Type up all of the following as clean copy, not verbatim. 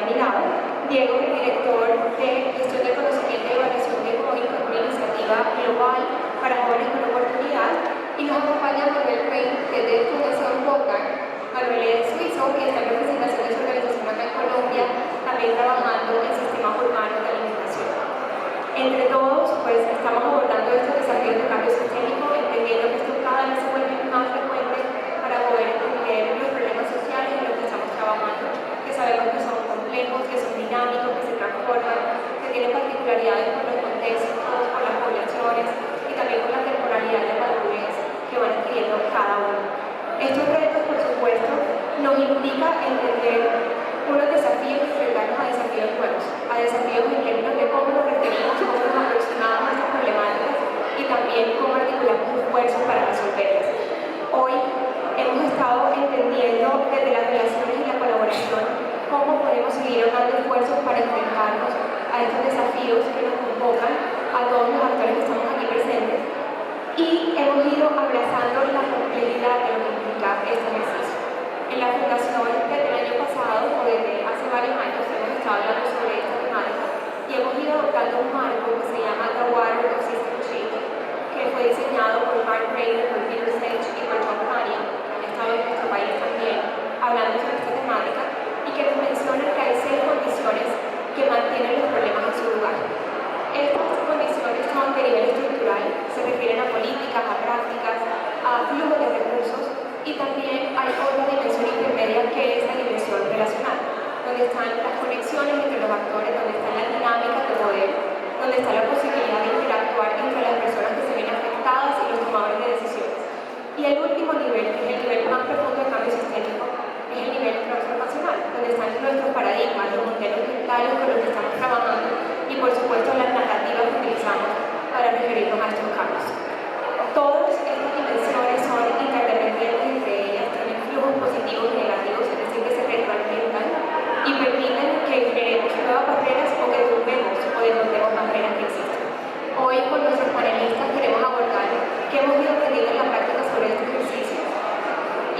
terminado. Diego, el director de Gestión del Conocimiento y Evaluación de GOIN, con una iniciativa global para jóvenes con oportunidad, y nos acompaña Manuel Rey, que es de Fundación Boca. Manuel es suizo y está en representación de su organización acá en Colombia, también trabajando en sistemas urbanos de alimentación. Entre todos, pues estamos abordando estos desafíos de cambio sistémico, entendiendo que esto cada vez se vuelve más frecuente para poder entender los problemas sociales en los que estamos trabajando, que sabemos que son complejos, que son dinámicos, que se transforman, que tienen particularidades con los contextos, con las poblaciones y también con la temporalidad de madurez que van adquiriendo cada uno. Estos retos, por supuesto, nos implica entender unos desafíos y enfrentarnos a desafíos nuevos, a desafíos en términos de cómo nos referimos, cómo nos aproximamos a estas problemáticas y también cómo articulamos esfuerzos para resolverlas. Hoy hemos estado entendiendo desde las relaciones y la colaboración cómo podemos seguir dando esfuerzos para enfrentarnos a estos desafíos que nos convocan a todos los actores que estamos aquí presentes, y hemos ido abrazando la complejidad de lo que implica este ejercicio. En la fundación desde el año pasado, o desde hace varios años, hemos estado hablando sobre esta temática y hemos ido adoptando un marco que se llama The Water Ecosystem Shift, que fue diseñado por Mark Rayner, por Peter Senge y por John Canyon, que han estado en nuestro país también hablando sobre esta temática, y que nos menciona que hay 6 condiciones que mantienen los problemas en su lugar. Estas condiciones son de nivel estructural, se refieren a políticas, a prácticas, a flujos de recursos, y también hay otra dimensión intermedia que es la dimensión relacional, donde están las conexiones entre los actores, donde están las dinámicas de poder, donde está la posibilidad de interactuar entre las personas que se ven afectadas y los tomadores de decisiones. Y el último nivel, que es el nivel más profundo de cambio sistémico, es el nivel transformacional, donde están nuestros paradigmas, los modelos mentales con los que estamos trabajando y, por supuesto, las narrativas que utilizamos para referirnos a estos cambios. Todas estas dimensiones son interdependientes entre ellas, tienen flujos positivos y negativos, es decir, que se retroalimentan y permiten que generemos nuevas barreras o que tumbemos o desmontemos barreras que existen. Hoy, con nuestros panelistas, queremos abordar qué hemos ido aprendiendo en la práctica sobre este ejercicio,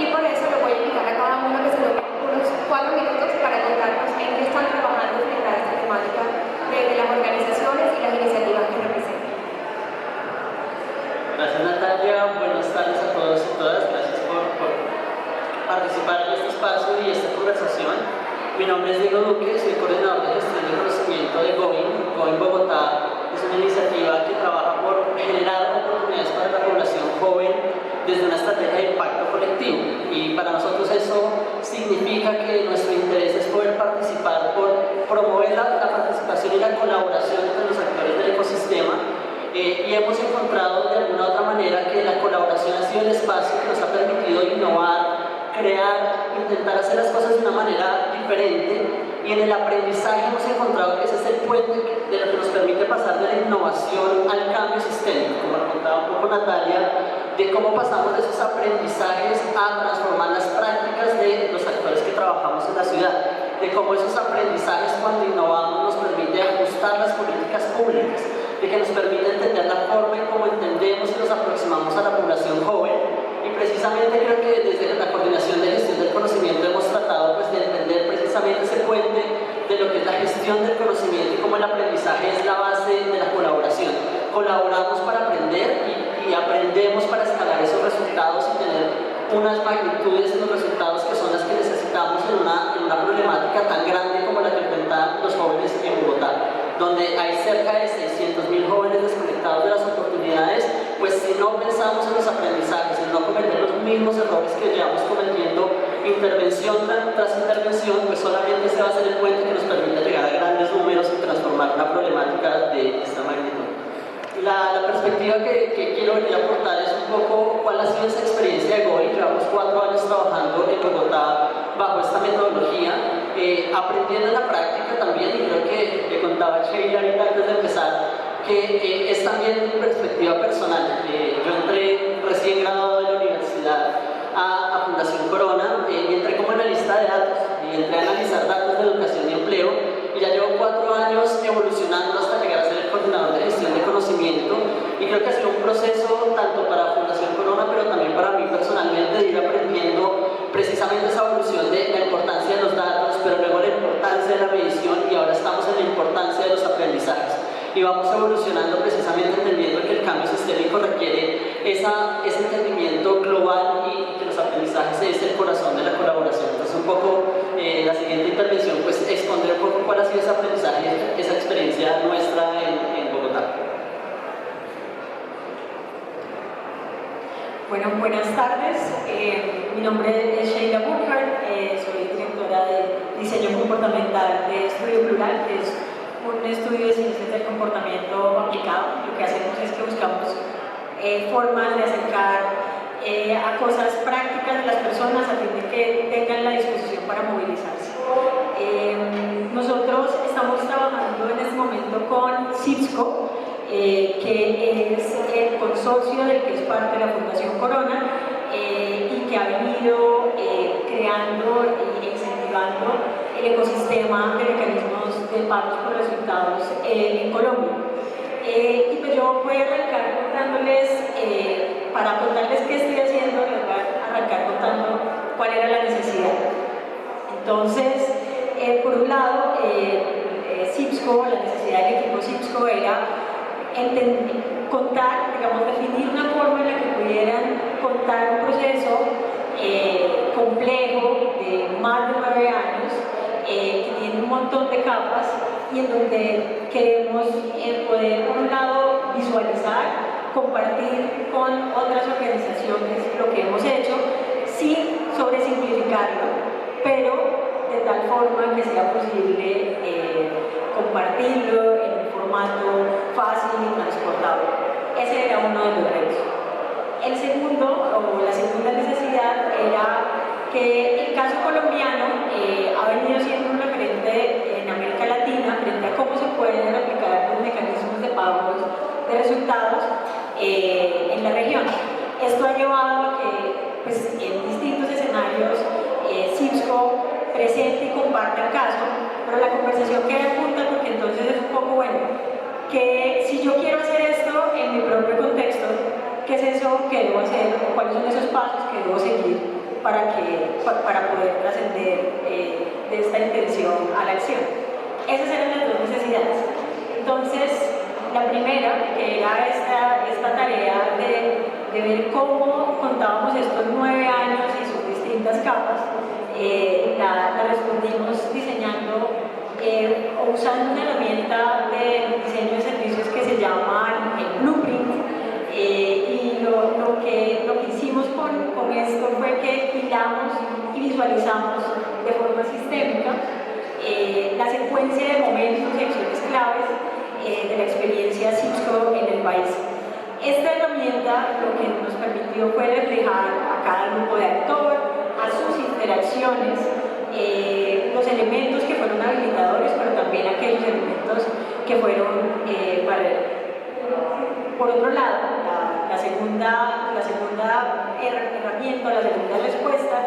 y por eso lo voy a invitar a cada uno que se lo unos 4 minutos para contarnos en qué están trabajando frente a esta temática desde las organizaciones y las iniciativas que representan. Gracias, Natalia. Buenas tardes a todos y todas. Gracias por participar en este espacio y esta conversación. Mi nombre es Diego Duque, soy coordinador de gestión de conocimiento de GOIN. GOIN Bogotá es una iniciativa que trabaja por generar oportunidades para la población joven desde una estrategia de impacto colectivo. Y para nosotros eso significa que nuestro interés es poder participar, por promover la participación y la colaboración entre los actores del ecosistema. Y hemos encontrado de alguna u otra manera que la colaboración ha sido el espacio que nos ha permitido innovar, crear, intentar hacer las cosas de una manera diferente, y en el aprendizaje hemos encontrado que ese es el puente de lo que nos permite pasar de la innovación al cambio sistémico, como contaba un poco Natalia, de cómo pasamos de esos aprendizajes a transformar las prácticas de los actores que trabajamos en la ciudad, de cómo esos aprendizajes, cuando innovamos, nos permite ajustar las políticas públicas, de que nos permite entender la forma en cómo entendemos y nos aproximamos a la población joven. Y precisamente creo que desde la coordinación de gestión del conocimiento hemos tratado pues, de entender precisamente ese puente de lo que es la gestión del conocimiento y cómo el aprendizaje es la base de la colaboración. Colaboramos para aprender y aprendemos para escalar esos resultados y tener unas magnitudes en los resultados que son las que necesitamos en una problemática tan grande como la que enfrentan los jóvenes en Bogotá, donde hay cerca de 600.000 jóvenes desconectados de las oportunidades. Pues si no pensamos en los aprendizajes, en no cometer los mismos errores que llevamos cometiendo intervención tras intervención, pues solamente se va a hacer el puente que nos permite llegar a grandes números y transformar una problemática de esta magnitud. La perspectiva que quiero venir a aportar es un poco cuál ha sido esa experiencia de GOIN. Llevamos 4 años trabajando en Bogotá bajo esta metodología, aprendiendo en la práctica también, y creo que le contaba a Sheila ahorita antes de empezar, que es también mi perspectiva personal. Yo entré recién graduado de la universidad a Fundación Corona, y entré como analista de datos, y entré a analizar datos de educación y empleo, y ya llevo 4 años evolucionando hasta llegar a ser el coordinador de gestión de conocimiento, y creo que ha sido un proceso tanto para Fundación Corona, pero también para mí personalmente, de ir aprendiendo precisamente esa evolución de la importancia de los datos, pero luego la importancia alcance de la medición y ahora estamos en la importancia de los aprendizajes. Y vamos evolucionando precisamente entendiendo que el cambio sistémico requiere ese entendimiento global y que los aprendizajes es el corazón de la colaboración. Entonces un poco la siguiente intervención pues expondré un poco cuál ha sido ese aprendizaje, esa experiencia nuestra en Bogotá. Bueno, buenas tardes. Mi nombre es Sheila Burkhardt, soy directora de diseño comportamental de Estudio Plural, que es un estudio de ciencias del comportamiento aplicado. Lo que hacemos es que buscamos formas de acercar a cosas prácticas de las personas a fin de que tengan la disposición para movilizarse. Nosotros estamos trabajando en este momento con CIPSCO, que es el consorcio del que es parte de la Fundación Corona y que ha venido creando e incentivando el ecosistema de mecanismos de pagos por resultados en Colombia. Y pues yo voy a arrancar contándoles, para contarles qué estoy haciendo, les voy a arrancar contando cuál era la necesidad. Entonces, por un lado, CIPSCO, la necesidad del equipo CIPSCO era contar, digamos, definir una forma en la que pudieran contar un proceso complejo de más de 9 años, que tiene un montón de capas y en donde queremos poder, por un lado, visualizar, compartir con otras organizaciones lo que hemos hecho, sin sobresimplificarlo, pero de tal forma que sea posible compartirlo en un formato fácil y transportable. Ese era uno de los retos. El segundo, o la segunda necesidad, era que el caso colombiano ha venido siendo un referente en América Latina frente a cómo se pueden aplicar los mecanismos de pagos de resultados en la región. Esto ha llevado a que pues, en distintos escenarios CIPSCO presente y comparte el caso, pero la conversación queda junta porque entonces es un poco bueno, que si yo quiero hacer esto en mi propio contexto, ¿qué es eso que debo hacer? ¿O cuáles son esos pasos que debo seguir para poder trascender de esta intención a la acción? Esas eran las dos necesidades. Entonces, la primera, que era esta tarea de ver cómo contábamos estos 9 años y sus distintas capas, la respondimos diseñando o usando una herramienta de diseño de servicios que se llama el Blueprint. Y lo que hicimos con esto fue que hilamos y visualizamos de forma sistémica la secuencia de momentos y acciones claves de la experiencia CIPSCO en el país. Esta herramienta lo que nos permitió fue reflejar a cada grupo de actor, a sus interacciones, los elementos que fueron habilitadores, pero también aquellos elementos que fueron barreras. Por otro lado, la segunda herramienta, la segunda respuesta,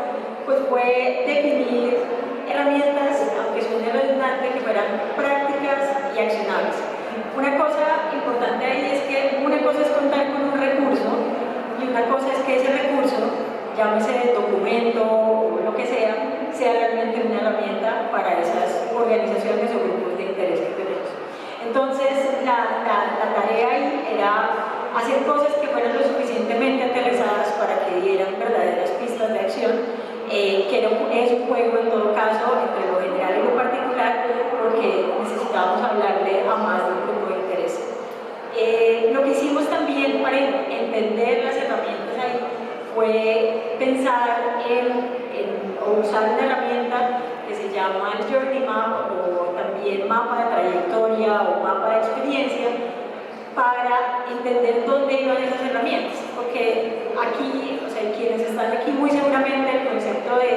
pues fue definir herramientas, aunque suene redundante, que fueran prácticas y accionables. Una cosa importante ahí es que una cosa es contar con un recurso y una cosa es que ese recurso, llámese documento o lo que sea realmente una herramienta para esas organizaciones o grupos de interés que tenemos. Entonces, la tarea ahí era hacer cosas que fueran lo suficientemente aterrizadas para que dieran verdaderas pistas de acción, que es un juego en todo caso entre lo general y lo particular, porque necesitábamos hablarle a más de un grupo de interés. Lo que hicimos también para entender las herramientas ahí fue pensar o usar una herramienta que se llama el Journey Map o también mapa de trayectoria o mapa de experiencia para entender dónde iban esas herramientas, porque aquí, o sea, quienes están aquí muy seguramente el concepto de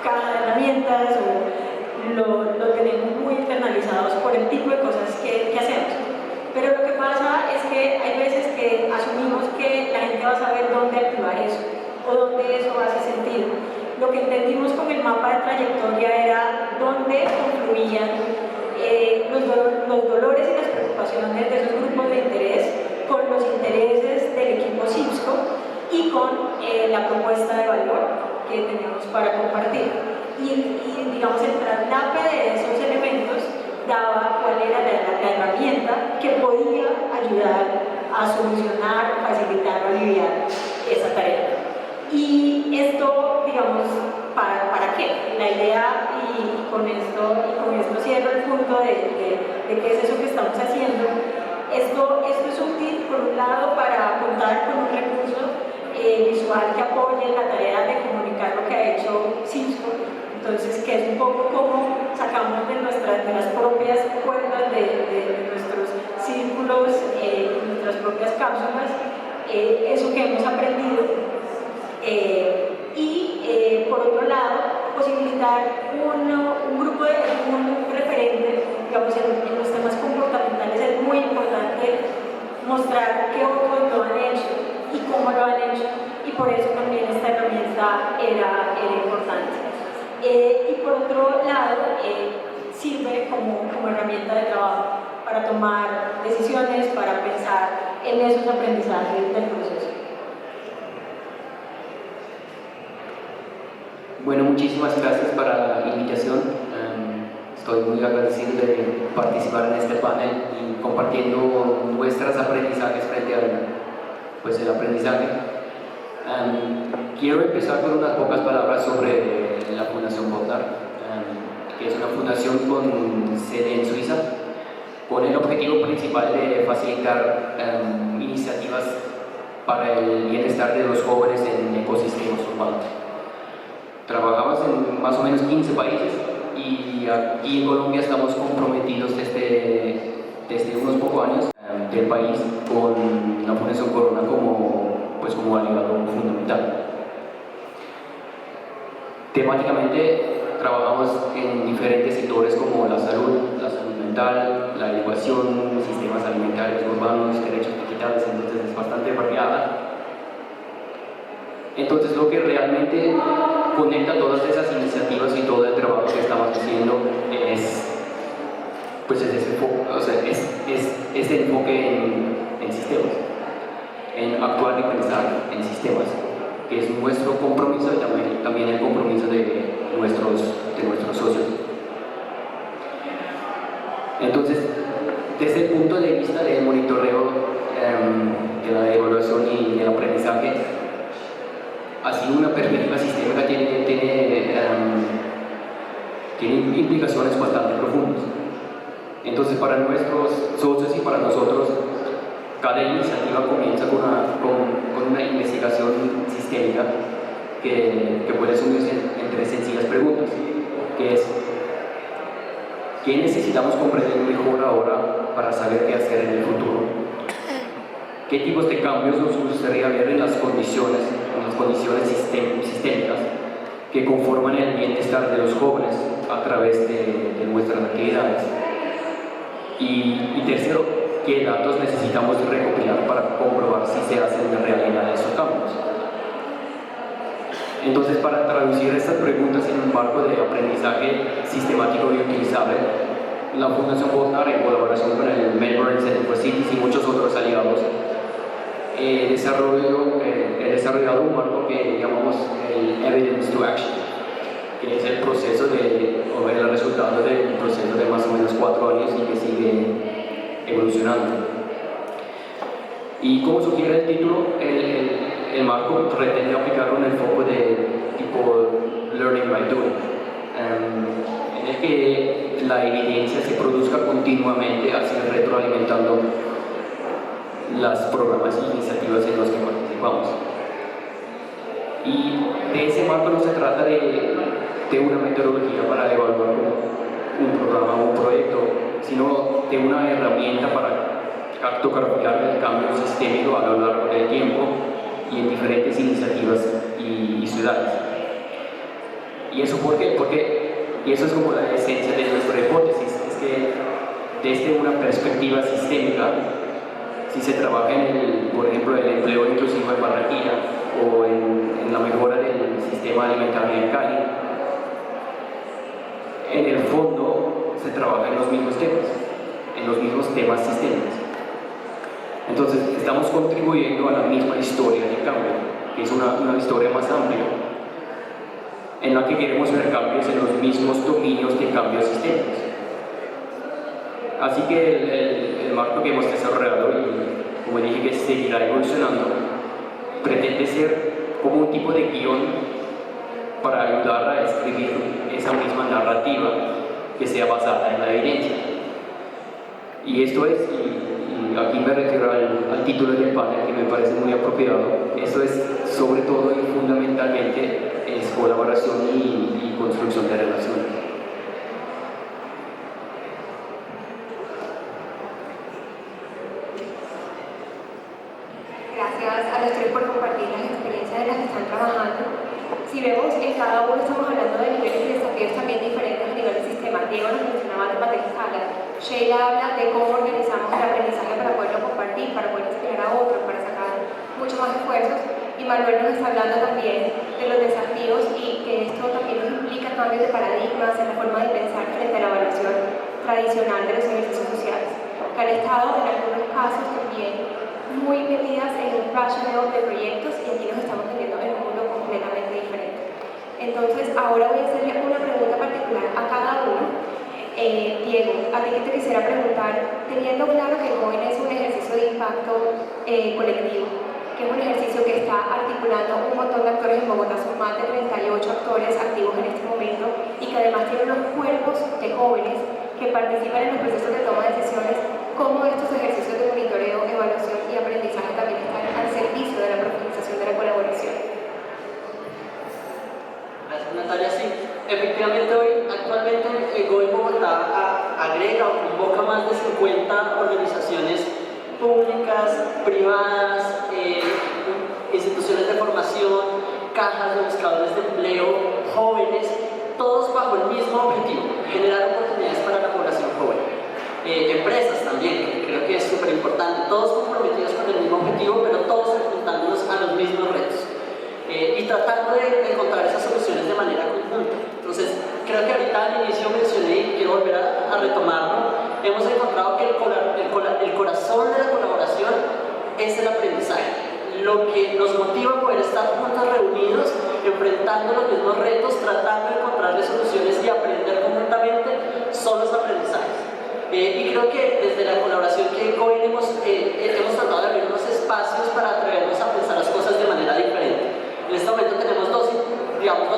caja de herramientas lo tenemos muy internalizados por el tipo de cosas que hacemos. Pero lo que pasa es que hay veces que asumimos que la gente va a saber dónde activar eso o dónde eso hace sentido. Lo que entendimos con el mapa de trayectoria era dónde confluían los dolores y las preocupaciones de esos grupos de interés con los intereses del equipo CIPSCO y con la propuesta de valor que tenemos para compartir. Y digamos, el traslape de esos elementos a solucionar, facilitar o aliviar esa tarea. Y esto, digamos, ¿para qué? La idea, y con esto cierro el punto de qué es eso que estamos haciendo. Esto es útil, por un lado, para contar con un recurso visual que apoye la tarea de comunicar lo que ha hecho Cisco. Entonces, que es un poco como sacamos de las propias cuerdas de nuestros círculos, nuestras propias cápsulas, eso que hemos aprendido. Por otro lado, posibilitar un grupo un referente, digamos, en los temas comportamentales es muy importante mostrar qué otros lo han hecho y cómo lo han hecho, y por eso también esta herramienta era importante. Y por otro lado, sirve como herramienta de trabajo para tomar decisiones, para pensar en esos aprendizajes del proceso. Bueno, muchísimas gracias por la invitación. Estoy muy agradecido de participar en este panel y compartiendo nuestros aprendizajes frente al el aprendizaje. Quiero empezar con unas pocas palabras sobre la Fundación Bodnar, que es una fundación con sede en Suiza, con el objetivo principal de facilitar iniciativas para el bienestar de los jóvenes en ecosistemas urbanos. Trabajamos en más o menos 15 países y aquí en Colombia estamos comprometidos desde unos pocos años del país con la Fundación Corona como aliado fundamental. Temáticamente trabajamos en diferentes sectores como la salud mental, la educación, sistemas alimentarios urbanos, derechos digitales, entonces es bastante variada. Entonces lo que realmente conecta todas esas iniciativas y todo el trabajo que estamos haciendo es ese enfoque en sistemas, en actuar y pensar en sistemas, que es nuestro compromiso y también el compromiso de nuestros socios. Entonces, desde el punto de vista del monitoreo, de la evaluación y del aprendizaje, así una perspectiva sistémica tiene implicaciones bastante profundas. Entonces, para nuestros socios y para nosotros, cada iniciativa comienza con una investigación sistémica que puede sumirse entre sencillas preguntas, que es: ¿qué necesitamos comprender mejor ahora para saber qué hacer en el futuro? ¿Qué tipos de cambios nos gustaría ver en las condiciones sistémicas que conforman el bienestar de los jóvenes a través de nuestras actividades? Y tercero, ¿qué datos necesitamos recopilar para comprobar si se hacen en realidad esos cambios? Entonces, para traducir estas preguntas en un marco de aprendizaje sistemático y utilizable, la Fundación Bodnar, en colaboración con el Melbourne Center for Cities y muchos otros aliados, he desarrollado un marco que llamamos el Evidence to Action, que es el proceso o el resultado del proceso de más o menos 4 años y que sigue evolucionando. Y como sugiere el título, el marco pretende aplicar un enfoque de tipo Learning by Doing, en el que la evidencia se produzca continuamente, así retroalimentando las programas y iniciativas en los que participamos. Y de ese marco no se trata de una metodología para evaluar un programa o un proyecto, sino de una herramienta para cartografiar el cambio sistémico a lo largo del tiempo y en diferentes iniciativas y ciudades. ¿Y eso por qué? Y eso es como la esencia de nuestra hipótesis, es que desde una perspectiva sistémica, si se trabaja por ejemplo, el empleo inclusivo en Barranquilla o en la mejora del sistema alimentario en Cali, en el fondo se trabaja en los mismos temas sistémicos. Entonces, estamos contribuyendo a la misma historia de cambio, que es una historia más amplia, en la que queremos ver cambios en los mismos dominios de cambios sistémicos. Así que el marco que hemos desarrollado y como dije, que seguirá evolucionando, pretende ser como un tipo de guión para ayudar a escribir esa misma narrativa que sea basada en la evidencia. Y esto es, y aquí me refiero al título del panel, que me parece muy apropiado, esto es sobre todo y fundamentalmente es colaboración y construcción de relaciones. Gracias a los tres por compartir las experiencias de las que están trabajando. Si vemos, en cada uno estamos hablando de niveles de desafíos también diferentes a nivel del sistema. Diego nos mencionaba temas de escala. Sheila habla de cómo organizamos el aprendizaje para poderlo compartir, para poder inspirar a otros, para sacar mucho más esfuerzos. Y Manuel nos está hablando también de los desafíos y que esto también nos implica cambios de paradigmas en la forma de pensar frente a la evaluación tradicional de los ejercicios sociales, que han estado en algunos casos también muy metidas en un rationale de proyectos, y aquí nos estamos metiendo en un mundo completamente diferente. Entonces, ahora voy a hacerle una pregunta particular a cada uno. Diego, a ti que te quisiera preguntar, teniendo claro que Going es un ejercicio de impacto colectivo, que es un ejercicio que está articulando un montón de actores en Bogotá, son más de 38 actores activos en este momento, y que además tiene unos cuerpos de jóvenes que participan en los procesos de toma de decisiones. ¿Cómo estos ejercicios de monitoreo, evaluación y aprendizaje también están al servicio de la profundización de la colaboración? Gracias, Natalia. Sí, efectivamente actualmente Going Bogotá agrega o convoca más de 50 organizaciones públicas, privadas, instituciones de formación, cajas de buscadores de empleo, jóvenes, todos bajo el mismo objetivo: generar oportunidades para la población joven. Empresas también, que creo que es súper importante, todos comprometidos con el mismo objetivo, pero todos enfrentándonos a los mismos retos y tratando de encontrar esas soluciones de manera conjunta. Entonces, creo que ahorita al inicio mencioné, y quiero volver a retomarlo, hemos encontrado que el corazón de la colaboración es el aprendizaje. Lo que nos motiva a poder estar juntos, reunidos, enfrentando los mismos retos, tratando de encontrarle soluciones y aprender conjuntamente, son los aprendizajes. Y creo que desde la colaboración que hoy hemos tratado de abrir unos espacios para atrevernos a pensar las cosas de manera diferente. En este momento tenemos dos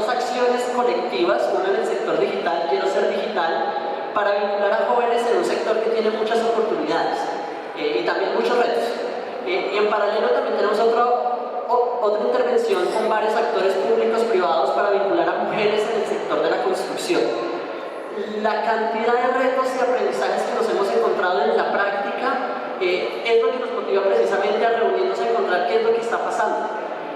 acciones colectivas, una en el sector digital, Quiero Ser Digital, para vincular a jóvenes en un sector que tiene muchas oportunidades y también muchos retos. Y en paralelo también tenemos otra intervención con varios actores públicos privados para vincular a mujeres en el sector de la construcción. La cantidad de retos y aprendizajes que nos hemos encontrado en la práctica es lo que nos motiva precisamente a reunirnos a encontrar qué es lo que está pasando.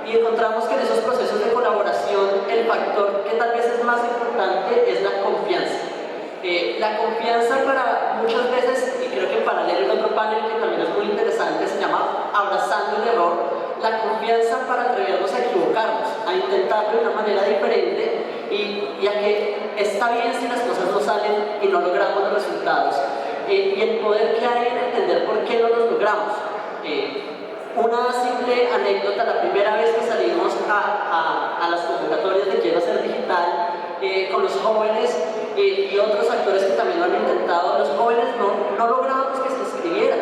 Y encontramos que en esos procesos de colaboración el factor que tal vez es más importante es la confianza. La confianza para muchas veces, y creo que en paralelo en otro panel que también es muy interesante, se llama Abrazando el Error, la confianza para atrevernos a equivocarnos, a intentarlo de una manera diferente y a que está bien si las cosas no salen y no logramos los resultados. Y el poder que hay en entender por qué no los logramos. Una simple anécdota: la primera vez que salimos a las convocatorias de Quiero Ser Digital con los jóvenes y otros actores que también lo han intentado, los jóvenes no lográbamos que se inscribieran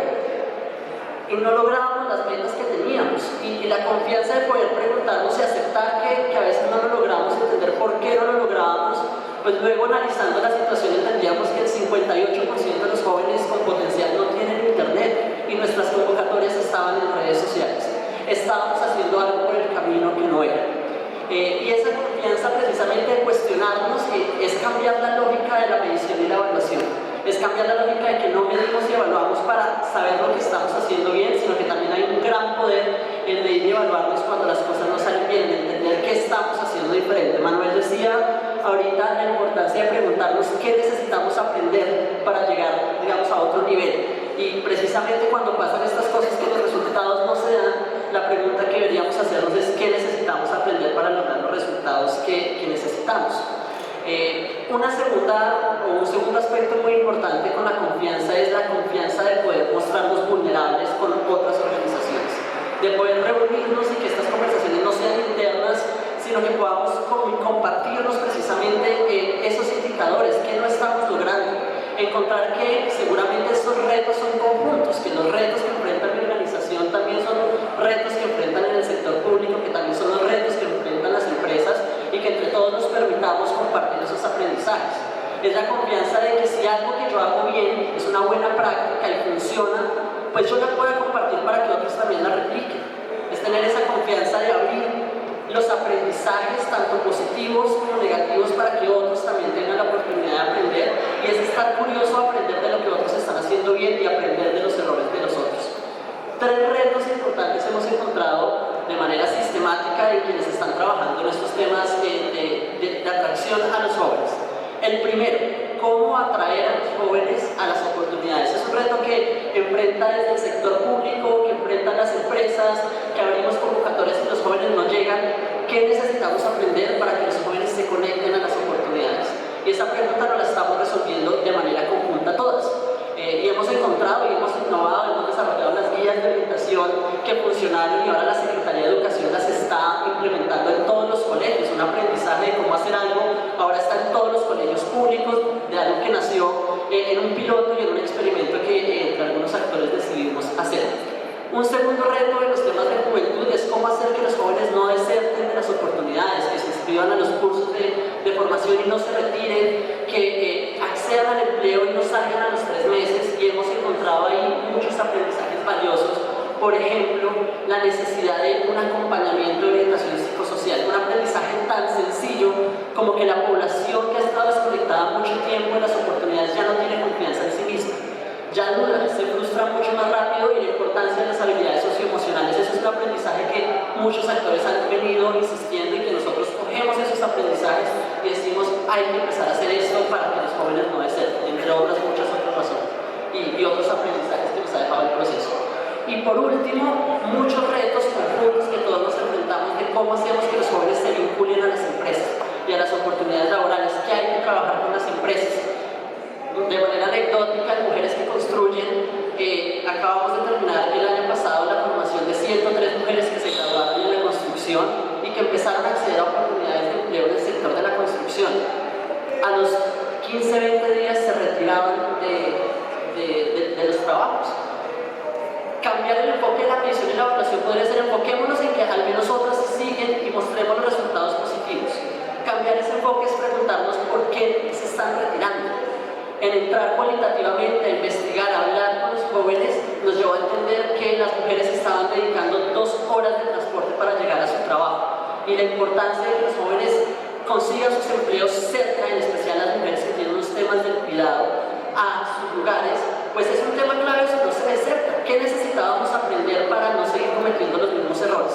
y no lográbamos las metas que teníamos, y la confianza de poder preguntarnos y aceptar que a veces no lo logramos, entender por qué no lo lográbamos. Pues luego, analizando la situación, entendíamos que el 58% de los jóvenes con potencial no tienen internet y nuestras convocatorias estaban en redes sociales. Estábamos haciendo algo por el camino que no era. Y esa confianza, precisamente, de cuestionarnos, es cambiar la lógica de la medición y la evaluación. Es cambiar la lógica de que no medimos y evaluamos para saber lo que estamos haciendo bien, sino que también hay un gran poder en medir y evaluarnos cuando las cosas no salen bien, en entender qué estamos haciendo diferente. Manuel decía ahorita la importancia de preguntarnos qué necesitamos aprender para llegar, digamos, a otro nivel. Y precisamente cuando pasan estas cosas que los resultados no se dan, la pregunta que deberíamos hacernos es qué necesitamos aprender para lograr los resultados que necesitamos. Un segundo aspecto muy importante con la confianza es la confianza de poder mostrarnos vulnerables con otras organizaciones, de poder reunirnos y que estas conversaciones no sean internas, sino que podamos compartirnos precisamente esos indicadores que no estamos logrando, encontrar que seguramente estos retos son conjuntos, que los retos que enfrenta mi organización permitamos compartir esos aprendizajes. Es la confianza de que si algo que yo hago bien es una buena práctica y funciona, pues yo la pueda compartir para que otros también la repliquen. Es tener esa confianza de abrir los aprendizajes, tanto positivos como negativos, para que otros también tengan la oportunidad de aprender, y es estar curioso a aprender de lo que otros están haciendo bien y aprender de los errores de los otros. 3 retos importantes hemos encontrado de manera sistemática en quienes están trabajando en estos temas de atracción a los jóvenes. El primero, cómo atraer a los jóvenes a las oportunidades. Es un reto que enfrenta desde el sector público, que enfrentan las empresas, que abrimos convocatorias y los jóvenes no llegan. ¿Qué necesitamos aprender para que los jóvenes se conecten a las oportunidades? Y esa pregunta no la estamos resolviendo de manera conjunta todas. Y hemos encontrado y hemos innovado, hemos desarrollado las guías de orientación que funcionaron, y ahora la Secretaría de Educación las está implementando en todos los colegios. Un aprendizaje de cómo hacer algo ahora está en todos los colegios públicos, de algo que nació en un piloto y en un experimento que entre algunos actores decidimos hacer. Un segundo reto de los temas de juventud es cómo hacer que los jóvenes no deserten de las oportunidades, que se inscriban a los cursos de formación y no se retiren, que accedan al empleo y no salgan a los 3 meses, y hemos encontrado ahí muchos aprendizajes valiosos. Por ejemplo, la necesidad de un acompañamiento de orientación psicosocial, un aprendizaje tan sencillo como que la población que ha estado desconectada mucho tiempo de las oportunidades ya no tiene confianza en sí misma, ya duda, se frustra mucho más rápido, y la importancia de las habilidades socioemocionales. Eso es un aprendizaje que muchos actores han venido insistiendo, y que nosotros cogemos esos aprendizajes y decimos hay que empezar a hacer esto para que los jóvenes no deserten, entre otras muchas otras razones, y otros aprendizajes que nos ha dejado el proceso. Y por último, muchos retos conjuntos que todos nos enfrentamos de cómo hacemos que los jóvenes se vinculen a las empresas y a las oportunidades laborales, que hay que trabajar con las empresas. De manera anecdótica, Mujeres que Construyen, acabamos de terminar el año pasado la formación de 103 mujeres que se graduaron en la construcción y que empezaron a acceder a oportunidades de empleo en el sector de la construcción. A los 15-20 días se retiraban de los trabajos. Cambiar el enfoque de la medición y la evaluación podría ser: enfoquémonos en que al menos otras siguen y mostremos los resultados positivos. Cambiar ese enfoque es preguntarnos por qué se están retirando. En entrar cualitativamente, a investigar, a hablar con los jóvenes, nos llevó a entender que las mujeres estaban dedicando 2 horas de transporte para llegar a su trabajo, y la importancia de que los jóvenes consigan sus empleos cerca, en especial las mujeres que tienen unos temas del cuidado, a sus lugares, pues es un tema clave. Eso no se deserta. ¿Qué necesitábamos aprender para no seguir cometiendo los mismos errores?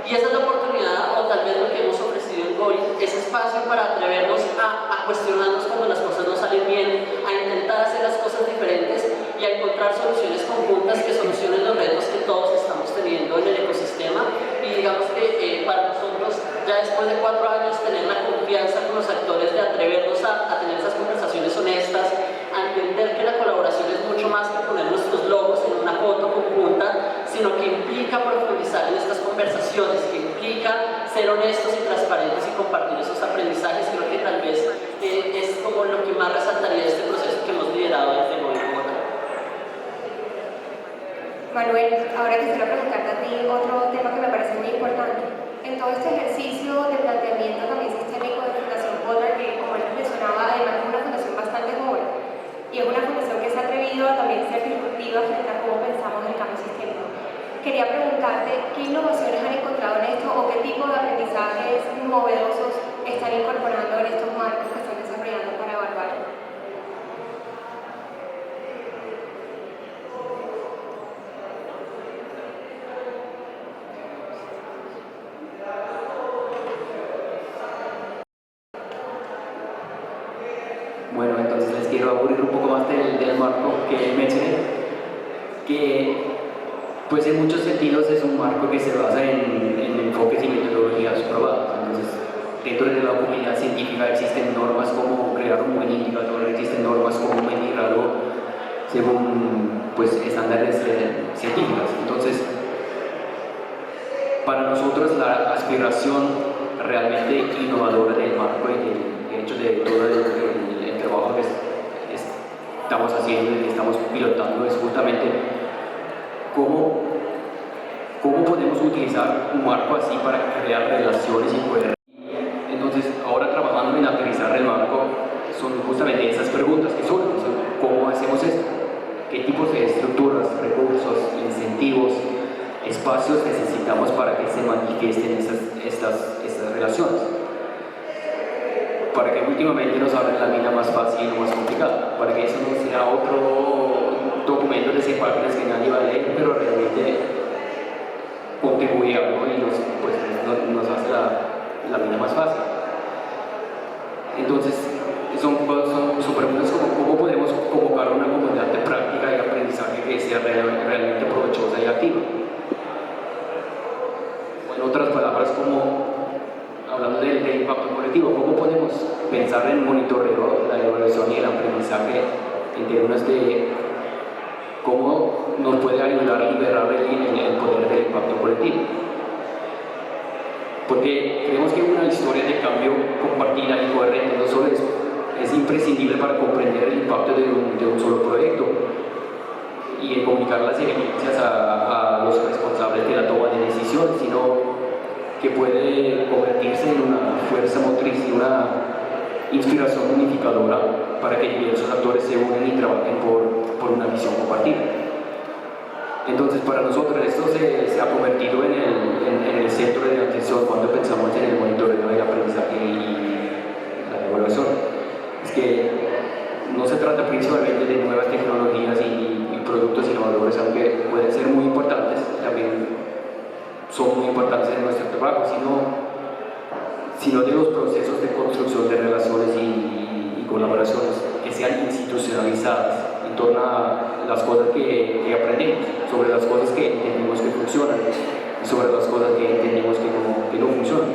Y esa es la oportunidad, o tal vez lo que hemos ofrecido en GOI, ese espacio para atrevernos a cuestionarnos cuando las cosas no salen bien, a intentar hacer las cosas diferentes y a encontrar soluciones conjuntas que solucionen los retos que todos estamos teniendo en el ecosistema. Y digamos que para nosotros, ya después de 4 años, tener la confianza con los actores de atrevernos a tener esas conversaciones honestas, a entender que la colaboración es mucho más que poner nuestros logos en una foto conjunta, sino que implica profundizar en estas conversaciones, que implica ser honestos y transparentes y compartir esos aprendizajes. Creo que tal vez es como lo que más resaltaría de este proceso que hemos liderado desde GOI Bogotá. Manuel, ahora quisiera preguntarte a ti otro tema que me parece muy importante. En todo este ejercicio de planteamiento también sistémico de Fundación Potter, que como les mencionaba, además es una fundación bastante joven, y es una fundación que se ha atrevido a también ser disruptiva frente a cómo pensamos en el cambio sistémico. Quería preguntarte qué innovaciones han encontrado en esto, o qué tipo de aprendizajes novedosos están incorporando en estos marcos que están desarrollando para evaluar. Bueno, entonces les quiero aburrir un poco más del marco que mencioné, que pues en muchos sentidos es un marco que se basa en enfoques y metodologías probadas. Entonces, dentro de la comunidad científica existen normas como crear un buen indicador, existen normas como medir algo según pues, estándares científicos. Entonces, para nosotros la aspiración realmente innovadora del marco y el hecho de todo el trabajo que estamos haciendo y que estamos pilotando es justamente cómo podemos utilizar un marco así para crear relaciones y poder. Entonces, ahora trabajando tipos de estructuras, recursos, incentivos, espacios necesitamos para que se manifiesten estas relaciones. Para que últimamente nos abran la mina más fácil y no más complicada, para que eso no sea otro documento de 100 páginas que nadie va a leer, pero realmente contribuye a algo y nos hace la vida más fácil. Entonces, son preguntas como cómo podemos convocar una comunidad de práctica y aprendizaje que sea realmente provechosa y activa. En otras palabras, como hablando del impacto colectivo, ¿cómo podemos pensar en monitoreo, la evaluación y el aprendizaje en términos de cómo nos puede ayudar a liberar el poder del impacto colectivo? Porque creemos que una historia de cambio compartida y coherente no solo es imprescindible para comprender el impacto de un solo proyecto y en comunicar las evidencias a los responsables de la toma de decisiones, sino que puede convertirse en una fuerza motriz y una inspiración unificadora para que diversos actores se unen y trabajen por una visión compartida. Entonces, para nosotros esto se ha convertido en el centro de atención cuando pensamos en el monitoreo del aprendizaje y la evaluación. Es que no se trata principalmente de nuevas tecnologías y productos innovadores, aunque pueden ser muy importantes, también son muy importantes en nuestro trabajo, sino de los procesos de construcción de relaciones y colaboraciones que sean institucionalizadas en torno a las cosas que aprendemos, sobre las cosas que entendemos que funcionan y sobre las cosas que entendemos que no funcionan.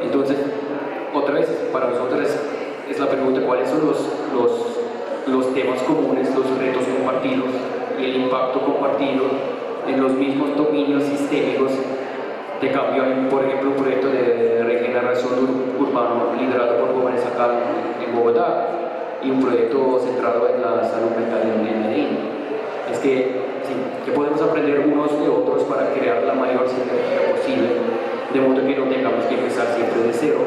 Entonces, otra vez, para nosotros es la pregunta: ¿cuáles son los temas comunes, los retos compartidos y el impacto compartido en los mismos dominios sistémicos de cambio? Hay, por ejemplo, un proyecto de regeneración urbano liderado por jóvenes acá en Bogotá y un proyecto centrado en la salud mental en Medellín. Es que podemos aprender unos de otros para crear la mayor sinergia posible, de modo que no tengamos que empezar siempre de cero,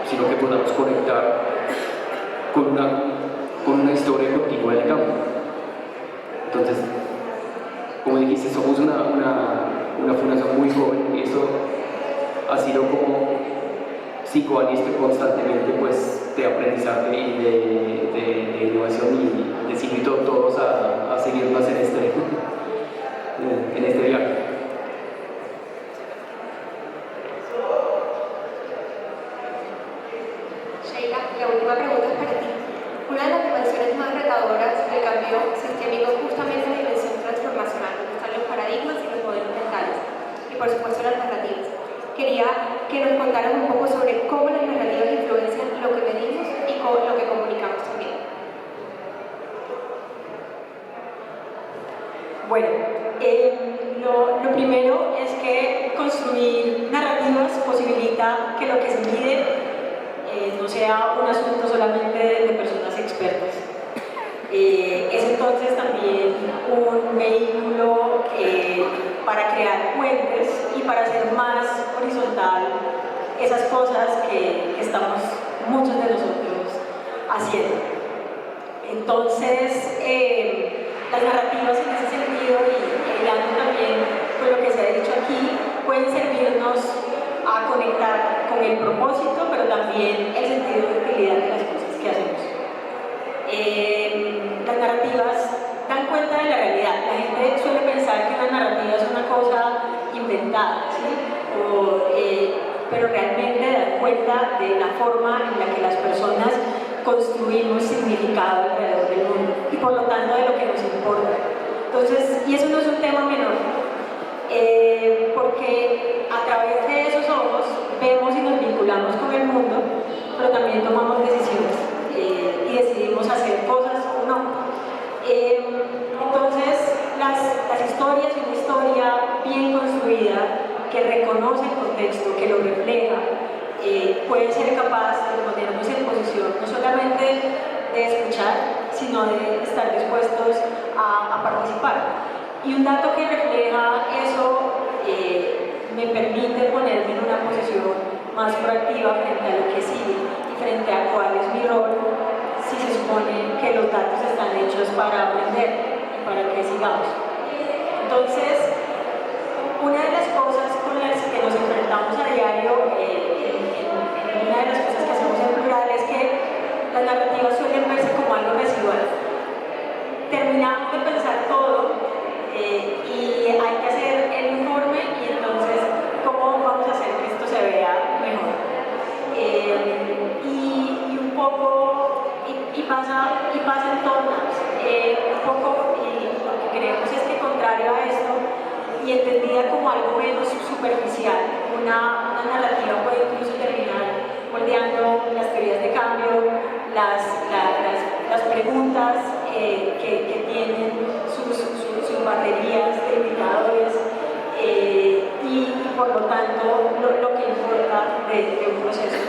sino que podamos conectar con una historia continua del campo. Entonces, como dijiste, somos una fundación muy joven y eso ha sido como psicoanalista constantemente, pues, de aprendizaje y de innovación, y les invito a todos a seguirnos en este viaje. Sheila, la última pregunta es para ti. Una de las dimensiones más retadoras del cambio sistémico es justamente la dimensión transformacional, donde están los paradigmas y los modelos mentales, y por supuesto las narrativas. Quería que nos contaras un poco sobre cómo las narrativas influencian lo que medimos y lo que comunicamos también. Bueno, lo primero es que construir narrativas posibilita que lo que se mide no sea un asunto solamente de personas expertas. Es entonces también un vehículo para crear puentes y para hacer más horizontal esas cosas que estamos muchos de nosotros haciendo. Entonces, las narrativas en ese sentido, y hilando también con lo que se ha dicho aquí, pueden servirnos a conectar con el propósito, pero también el sentido de utilidad de las cosas que hacemos. Las narrativas dan cuenta de la realidad. La gente suele pensar que una narrativa es una cosa inventada, ¿sí? Pero realmente dan cuenta de la forma en la que las personas construimos significado alrededor del mundo y por lo tanto de lo que nos importa. Entonces, y eso no es un tema menor, porque a través de esos ojos vemos y nos vinculamos con el mundo, pero también tomamos decisiones y decidimos hacer cosas o no. Entonces, las historias y una historia bien construida que reconoce el contexto, que lo refleja, puede ser capaz de ponernos en posición no solamente de escuchar, sino de estar dispuestos a participar. Y un dato que refleja eso me permite ponerme en una posición más proactiva frente a lo que sigue y frente a cuál es mi rol, si se supone que los datos están hechos para aprender y para que sigamos. Entonces, una de las cosas con las que nos enfrentamos a diario, una de las cosas que hacemos en Plural es que las narrativas suelen verse como algo residual. Terminamos de pensar todo y hay que hacer el informe y entonces, ¿cómo vamos a hacer que esto se vea mejor? Y un poco, y pasa en todos lados. Un poco, y lo que queremos es que contrario a esto, y entendida como algo menos superficial, una narrativa puede incluso terminar moldeando las teorías de cambio, las preguntas que tienen sus baterías de indicadores y por lo tanto lo que importa de un proceso.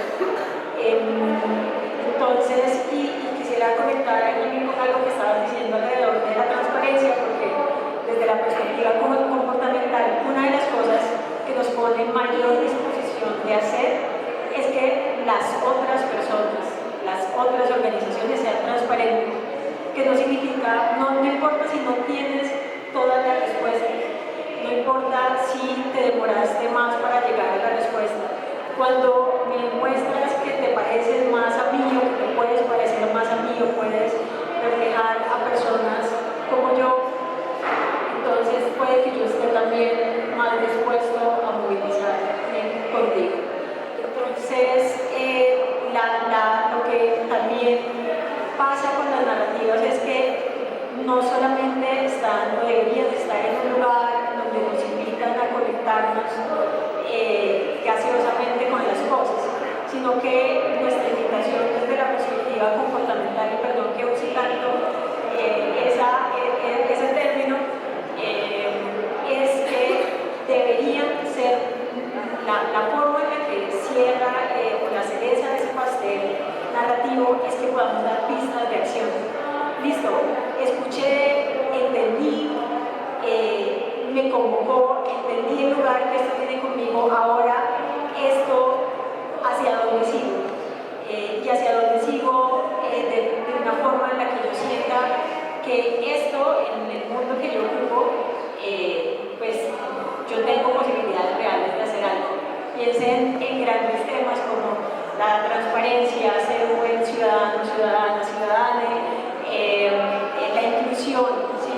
Entonces, y quisiera conectar aquí con algo que estabas diciendo alrededor de la transparencia, porque desde la perspectiva comportamental, una de las cosas que nos pone mayor disposición de hacer es que las otras personas, las otras organizaciones sean transparentes, que no significa, no importa si no tienes todas las respuestas, no importa si te demoraste más para llegar a la respuesta. Cuando me muestras que te pareces más a mí o que te puedes parecer más a mí o puedes reflejar a personas como yo, entonces puede que yo esté también más dispuesto a movilizarme contigo. Entonces, lo que también pasa con las narrativas es que no solamente están o deberían estar en un lugar donde nos invitan a conectarnos gaseosamente con las cosas, sino que nuestra invitación desde la perspectiva comportamental, y perdón que use tanto ese término, es que deberían ser la forma en la que cierra o la cereza de ese pastel narrativo es que podamos dar pistas de acción. Listo, escuché, entendí, me convocó, entendí el lugar que esto tiene conmigo, ahora esto hacia dónde sigo. Y hacia dónde sigo de una forma en la que yo sienta que esto, en el mundo que yo ocupo, pues yo tengo posibilidades reales de hacer algo. Piensen en grandes temas como la transparencia, ser un buen ciudadano, ciudadane, la inclusión, ¿sí?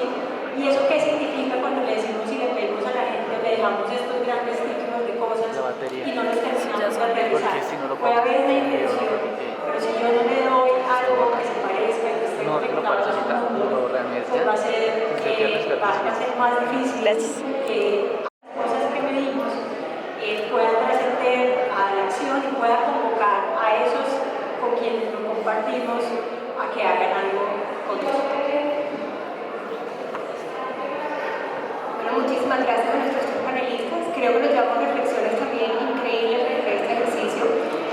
¿Y eso qué significa cuando le decimos y le pedimos a la gente, le dejamos estos grandes títulos de cosas y no los terminamos de realizar? Puede haber una intención, pero si yo no le doy algo que se parezca, que esté conectado a un mundo, pues va a ser más difícil que las cosas que medimos puedan trascender a la acción y pueda convocar a esos con quienes lo compartimos a que hagan algo con nosotros. Bueno, muchísimas gracias a nuestros dos panelistas. Creo que nos llevamos reflexiones también increíbles frente a este ejercicio.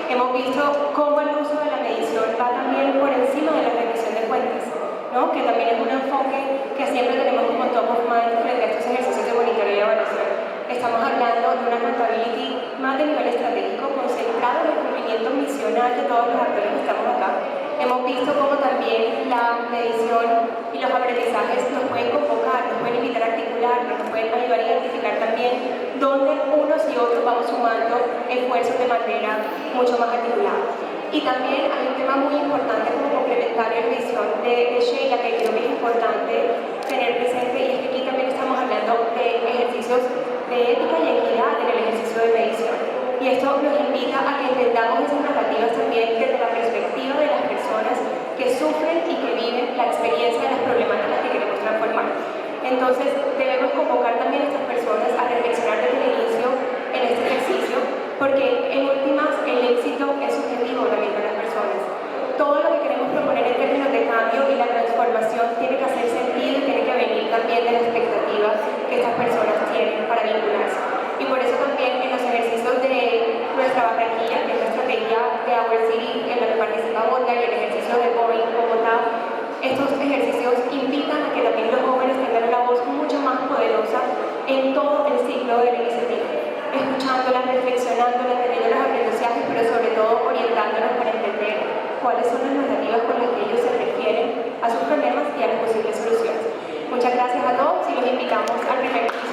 Hemos visto cómo el uso de la medición va también por encima de la rendición de cuentas, ¿no? Que también es un enfoque que siempre tenemos como top of mind frente a estos ejercicios de monitoreo y evaluación. Estamos hablando de una accountability más de nivel estratégico, concentrado en el cumplimiento misional de todos los actores que estamos acá. Hemos visto cómo también la medición y los aprendizajes nos pueden convocar, nos pueden invitar a articular, nos pueden ayudar a identificar también dónde unos y otros vamos sumando esfuerzos de manera mucho más articulada. Y también hay un tema muy importante como complementario a la visión de Sheila, que creo que es importante tener presente, y es que aquí también estamos hablando de ejercicios de ética y equidad en el ejercicio de medición. Y esto nos invita a que entendamos esas narrativas también desde la perspectiva de las personas que sufren y que viven la experiencia de las problemáticas que queremos transformar. Entonces, debemos convocar también a estas personas a reflexionar desde el inicio en este ejercicio, porque en últimas el éxito es subjetivo también de las personas. Todo lo que queremos proponer en términos de cambio y la transformación tiene que hacer sentido y tiene que venir también de la expectativa que estas personas tienen para vincularse. Y por eso también en los ejercicios de nuestra Barranquilla, que es la estrategia de Our City en la que participa Bogotá, y el ejercicio de Boeing Bogotá, estos ejercicios invitan a que también los jóvenes tengan una voz mucho más poderosa en todo el ciclo de la iniciativa, escuchándolas, reflexionándolas, teniendo los aprendizajes, pero sobre todo orientándonos para entender cuáles son las narrativas con las que ellos se refieren a sus problemas y a las posibles soluciones. Muchas gracias a todos y los invitamos al primer episodio.